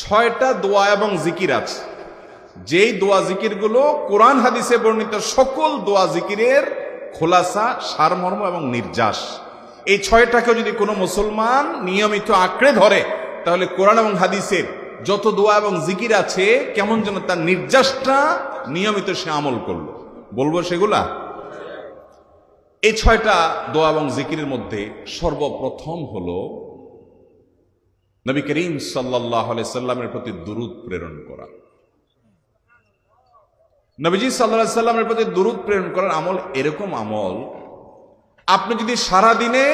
ছয়টা দোয়া এবং জিকির আছে, যেই দোয়া জিকিরগুলো কোরআন হাদিসে বর্ণিত সকল দোয়া জিকিরের খোলাসা, সারমর্ম এবং নির্যাস। এই ছয়টাকে যদি কোনো মুসলমান নিয়মিত আঁকড়ে ধরে, তাহলে কোরআন এবং হাদিসের যত দোয়া এবং জিকির আছে কেমন যেন তার নির্যাসটা নিয়মিত সে আমল করলো। বলবো সেগুলা। এই ছয়টা দোয়া এবং জিকিরের মধ্যে সর্বপ্রথম হলো নবী করিম সাল্লাল্লাহু আলাইহি সাল্লামের প্রতি দুরূদ প্রেরণ করা। নবীজি সাল্লাল্লাহু আলাইহি সাল্লামের প্রতি দুরূদ প্রেরণ করার আমল এরকম আমল, আপনি যদি সারা দিনে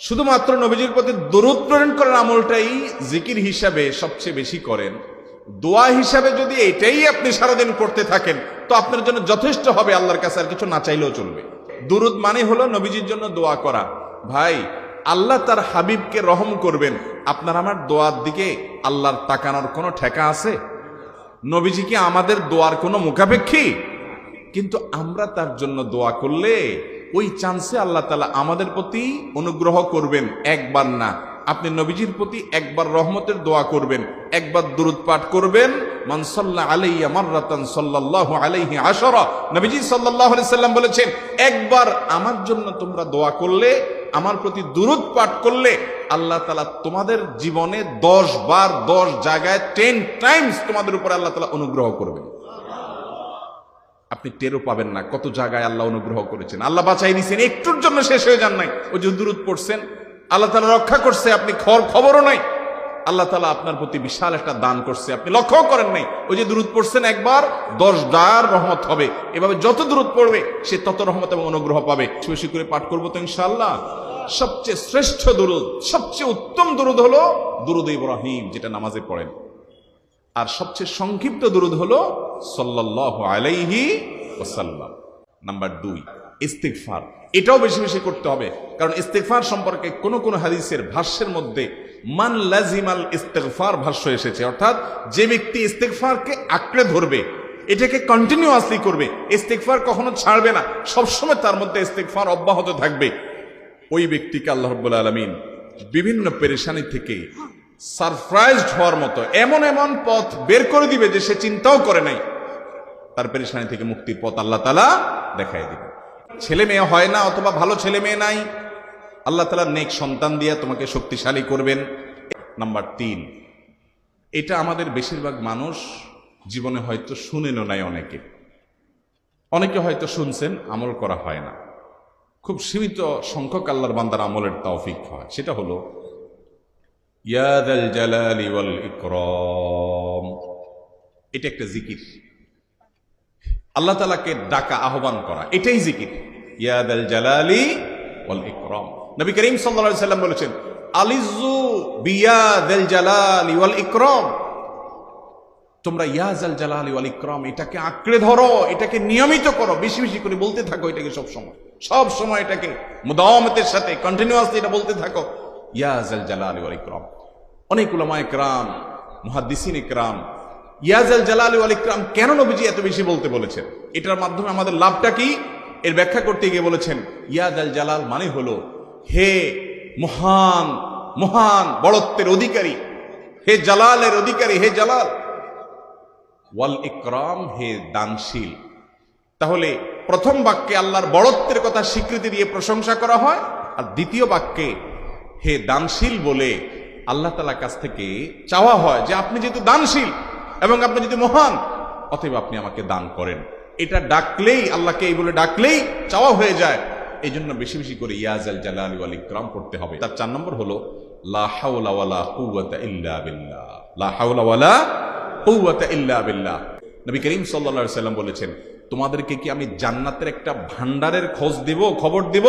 শুধুমাত্র নবীজির প্রতি দুরূদ প্রেরণ করার আমলটাই জিকির হিসাবে সবচেয়ে বেশি করেন, দোয়া হিসাবে যদি এটাই আপনি সারাদিন করতে থাকেন, তো আপনার জন্য যথেষ্ট হবে, আল্লাহর কাছে আর কিছু না চাইলেও চলবে। দুরূদ মানে হলো নবীজির জন্য দোয়া করা। ভাই, আল্লাহ তার হাবিবকে রহম করবেন, আপনার আমার দোয়ার দিকে আল্লাহর তাকানোর কোনো ঠেকা আছে? নবীজি কি আমাদের দোয়ার কোনো মুখাপেক্ষী? কিন্তু আমরা তার জন্য দোয়া করলে ওই চান্সে আল্লাহ তাআলা আমাদের প্রতি অনুগ্রহ করবেন। একবার না, আপনি নবীজির প্রতি একবার রহমতের দোয়া করবেন, একবার দুরূদ পাঠ করবেন। মান সাল্লা আলাইয়া মাররাতান সাল্লাল্লাহু আলাইহি আশরা, নবীজি সাল্লাল্লাহু আলাইহি সাল্লাম বলেছেন, একবার আমার জন্য তোমরা দোয়া করলে, আমার প্রতি দুরূদ পাঠ করলে, আল্লাহ তাআলা তোমাদের জীবনে 10 বার 10 জায়গায় 10 টাইমস তোমাদের উপরে আল্লাহ তাআলা অনুগ্রহ করবেন। আপনি টেরও পাবেন না কত জায়গায় আল্লাহ অনুগ্রহ করেছেন, আল্লাহ বাঁচাই দিয়েছেন, একটুর জন্য শেষ হয়ে যান নাই। ওই যে দুরূদ পড়ছেন, আল্লাহ তাআলা রক্ষা করছে, আপনি খবরও নাই। আল্লাহ তাআলা আপনার প্রতি বিশাল একটা দান করছে, আপনি লক্ষ্য করেন নাই। ওই যে দুরূদ পড়ছেন একবার, 10 বার রহমত হবে। এভাবে যত দুরূদ পড়বে সে তত রহমত এবং অনুগ্রহ পাবে। বেশি করে পাঠ করবো তো ইনশাআল্লাহ। সবচেয়ে শ্রেষ্ঠ দুরূদ, সবচেয়ে উত্তম দুরূদ হলো দুরূদ ইব্রাহিম, যেটা নামাজে পড়েন। আর সবচেয়ে সংক্ষিপ্ত দুরূদ হলো সাল্লাল্লাহু আলাইহি ওয়াসাল্লাম। নাম্বার 2, ইস্তিগফার। এটাও বেশি বেশি করতে হবে, কারণ ইস্তিগফার সম্পর্কে কোন কোন হাদিসের ভাষ্যের মধ্যে মান লাজিমাল ইস্তিগফার ভাষ্য এসেছে, অর্থাৎ যে ব্যক্তি ইস্তিগফারকে আঁকড়ে ধরবে, এটাকে কন্টিনিউয়াসলি করবে, ইস্তিগফার কখনো ছাড়বে না, সবসময় তার মধ্যে ইস্তিগফার অব্যাহত থাকবে, ওই ব্যক্তিকে আল্লাহ রাব্বুল আলামিন বিভিন্ন পেরেশানি থেকে সারপ্রাইজড হওয়ার মতো এমন এমন পথ বের করে দিবে যে সে চিন্তাও করে নাই। তার পেরেশানি থেকে মুক্তির পথ আল্লাহ তাআলা দেখায় দিবে। ছেলে মেয়ে হয় না, অথবা ভালো ছেলে মেয়ে নাই, আল্লাহ তাআলা নেক সন্তান দিয়ে তোমাকে শক্তিশালী করবেন। নাম্বার 3, এটা আমাদের বেশিরভাগ মানুষ জীবনে হয়তো শুনেনও নাই, অনেকে হয়তো শুনছেন, আমল করা হয় না। খুব সীমিত সংখ্যক আল্লাহর বান্দার আমলের তৌফিক হয়। সেটা হলো ইয়া যাল জালালি ওয়াল ইকরাম। এটা একটা জিকির, আল্লাহ তাআলাকে ডাকা, আহ্বান করা, এটাই জিকির। ইয়া যাল জালালি ওয়াল ইকরাম। নবী করিম সাল্লাল্লাহু আলাইহি সাল্লাম বলেছেন, আলিজু বিয়া যাল জালালি ওয়াল ইকরাম। তোমরা ইয়া যাল জালালি ওয়াল ইকরাম এটাকে আঁকড়ে ধরো, এটাকে নিয়মিত করো, বেশি বেশি করে বলতে থাকো এটাকে, সব সময় এটাকে মুদাওয়ামাতের সাথে কন্টিনিউয়াসলি এটা বলতে থাকো, ইয়া যাল জালালি ওয়াল ইকরাম। অনেক উলামায়ে কেরাম, মুহাদ্দিসিনে কেরাম ইয়া যাল জালালি ওয়াল ইকরাম কেন নবীজি এত বেশি বলতে বলেছেন, এটার মাধ্যমে আমাদের লাভটা কি, এর ব্যাখ্যা করতে গিয়ে বলেছেন, ইয়া যাল জালাল মানে হলো হে মহান, মহান বড়ত্বের অধিকারী, হে জালালের অধিকারী, হে জালাল। ওয়াল ইকরাম, হে দানশীল। তাহলে প্রথম বাক্যে আল্লাহর বড়ত্বের কথা স্বীকৃতি দিয়ে প্রশংসা করা হয়, আর দ্বিতীয় বাক্যে হে দানশীল বলে আল্লাহ তাআলার কাছ থেকে চাওয়া হয় যে আপনি যেহেতু দানশীল এবং আপনি যদি মহান, অতএব আপনি আমাকে দান করেন। এটা ডাকলেই, আল্লাহকে এই বলে ডাকলেই চাওয়া হয়ে যায়। এই জন্য বেশি বেশি করে ইয়া যাল জালালি ওয়াল ইকরাম পড়তে হবে। তার 4 নম্বর হলো লা হাওলা ওয়ালা কুওয়াতা ইল্লা বিল্লাহ। লা হাওলা ওয়ালা কুওয়াতা ইল্লা বিল্লাহ। নবী করিম সাল্লাল্লাহু আলাইহি সাল্লাম বলেছেন, তোমাদেরকে কি আমি জান্নাতের একটা ভান্ডারের খবর দিব,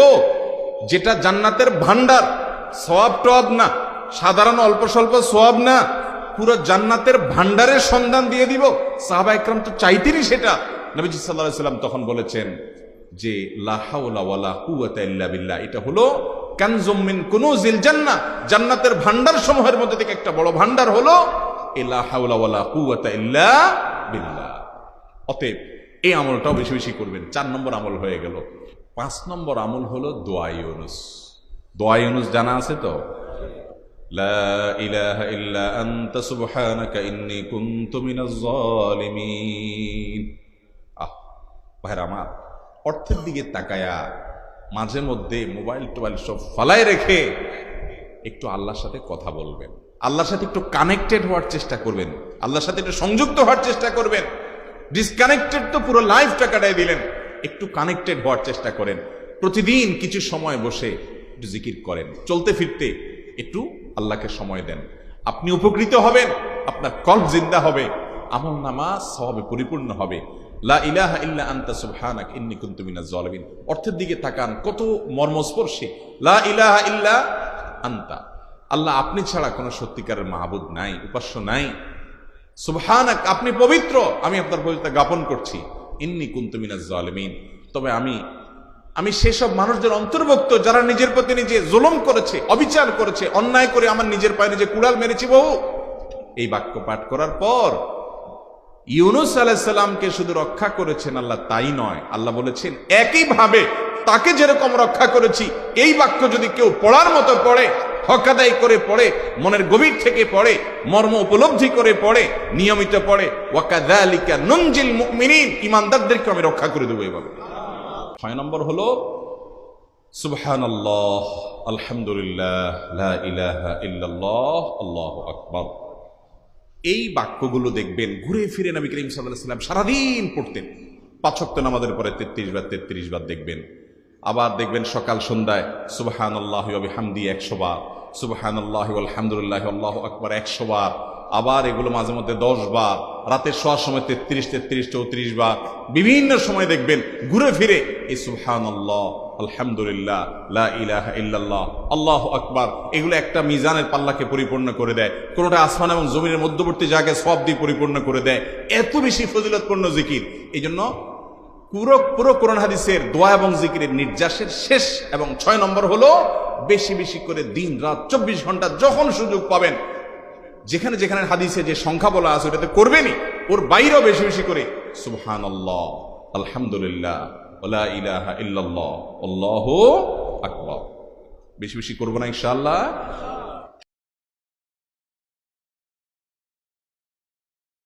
যেটা জান্নাতের ভান্ডার, সওয়াব টওয়াব না, সাধারণ অল্প স্বল্প সওয়াব না, পুরো জান্নাতের ভান্ডারের সন্ধান দিয়ে দিব। সাহাবা ইকরাম তো চাইতেনই সেটা। নবীজি সাল্লাল্লাহু আলাইহি সাল্লাম তখন বলেছেন যে লা হাওলা ওয়ালা কুওয়াতা ইল্লা বিল্লাহ, এটা হলো কানজুম মিন কুনুজিল জান্নাহ, জান্নাতের ভান্ডার সমূহের মধ্যে থেকে একটা বড় ভান্ডার হলো লা হাওলা ওয়ালা কুওয়াতা ইল্লা বিল্লাহ। অতএব এই আমলটাও বেশি বেশি করবেন। 4 নম্বর আমল হয়ে গেল। 5 নম্বর আমল হলো দোয়া ইউনুস। দোয়া ইউনুস জানা আছে তো? লা ইলাহা ইল্লা আনতা সুবহানাকা ইন্নী কুনতু মিনাজ জালিমিন। ভাইরা আমার, অর্থের দিকে তাকায়া মাঝে মধ্যে মোবাইল টোবাইল সব ফালায় রেখে একটু আল্লাহর সাথে কথা বলবেন, আল্লাহর সাথে একটু কানেক্টেড হওয়ার চেষ্টা করবেন, আল্লাহর সাথে একটু সংযুক্ত হওয়ার চেষ্টা করবেন। ডিসকানেক্টেড তো পুরো লাইফটা কাটাই দিলেন, একটু কানেক্টেড হওয়ার চেষ্টা করেন। প্রতিদিন কিছু সময় বসে একটু জিকির করেন, চলতে ফিরতে একটু আল্লাহকে সময় দেন। আপনি উপকৃত হবেন, আপনার কল্প জিন্দা হবে, আমল নামা সওয়াবে পরিপূর্ণ হবে। লা ইলাহা ইল্লা আনতা সুবহানাকা ইন্নী কুনতু মিনাজ জালিমিন। অর্থের দিকে তাকান, কত মর্মস্পর্শী। লা ইলাহা ইল্লা আনতা, আল্লাহ আপনি ছাড়া কোনো সত্যিকারের মাহবুদ নাই, উপাস্য নাই। সুবহানাক, আপনি পবিত্র, আমি আপনার পবিত্রতা জ্ঞাপন করছি। ইন্নী কুনতু মিনাজ জালিমিন, তবে আমি সেসব মানুষদের অন্তর্ভুক্ত যারা নিজের প্রতি নিজে জুলুম করেছে, অবিচার করেছে, অন্যায় করে আমার নিজের পায়ে নিজে কুড়াল মেরেছি বহু। এই বাক্য পাঠ করার পর ইউনূস আলাইহিস সালামকে শুধু রক্ষা করেছেন আল্লাহ, তাই নয়, আল্লাহ বলেছেন একইভাবে তাকে যেরকম রক্ষা করেছি, এই বাক্য যদি কেউ পড়ার মতো পড়ে, হক আদায় করে পড়ে, মনের গভীর থেকে পড়ে, মর্ম উপলব্ধি করে পড়ে, নিয়মিত পড়ে, ওয়াকাযালিকা নুনজিল মুমিনিন, ঈমানদারদেরকে আমি রক্ষা করে দেব এভাবে। 6 নম্বর হলো সুবহানাল্লাহ, আলহামদুলিল্লাহ, লা ইলাহা ইল্লাল্লাহ, আল্লাহু আকবার। এই বাক্যগুলো দেখবেন ঘুরে ফিরে নবী করিম সাল্লাল্লাহু আলাইহি ওয়াসাল্লাম সারাদিন পড়তেন। 5 ওয়াক্ত নামাজের পরে 33 বার দেখবেন। আবার দেখবেন সকাল সন্ধ্যায় সুবহানাল্লাহি ওয়া বিহামদিহি 100 বার, সুবহানাল্লাহি ওয়া আলহামদুলিল্লাহি আল্লাহু আকবার 100 বার। আবার এগুলো মাঝে মধ্যে 10 বার, রাতের শোয়ার সময় 33, 34 বার। বিভিন্ন সময় দেখবেন ঘুরে ফিরে এই সুবহানাল্লাহ, আলহামদুলিল্লাহ, লা ইলাহা ইল্লাল্লাহ, আল্লাহু আকবার, এগুলো একটা মিজানের পাল্লাকে পরিপূর্ণ করে দেয়। কোনোটা আসমান এবং জমিনের মধ্যবর্তী জায়গায় সওয়াব দিয়ে পরিপূর্ণ করে দেয়। এত বেশি ফজিলতপূর্ণ জিকির। এই জন্য পুরো কোরআন হাদিসের দোয়া এবং জিকিরের নির্যাসের শেষ এবং 6 নম্বর হলো বেশি বেশি করে দিন রাত 24 ঘন্টা যখন সুযোগ পাবেন, যেখানে যেখানে হাদিসে যে সংখ্যা বলা আছে ওটাতে করবেনই, ওর বাইরেও বেশি বেশি করে সুবহানাল্লাহ, আলহামদুলিল্লাহ, লা ইলাহা ইল্লাল্লাহ, আল্লাহু আকবার বেশি বেশি করবো না ইনশাআল্লাহ।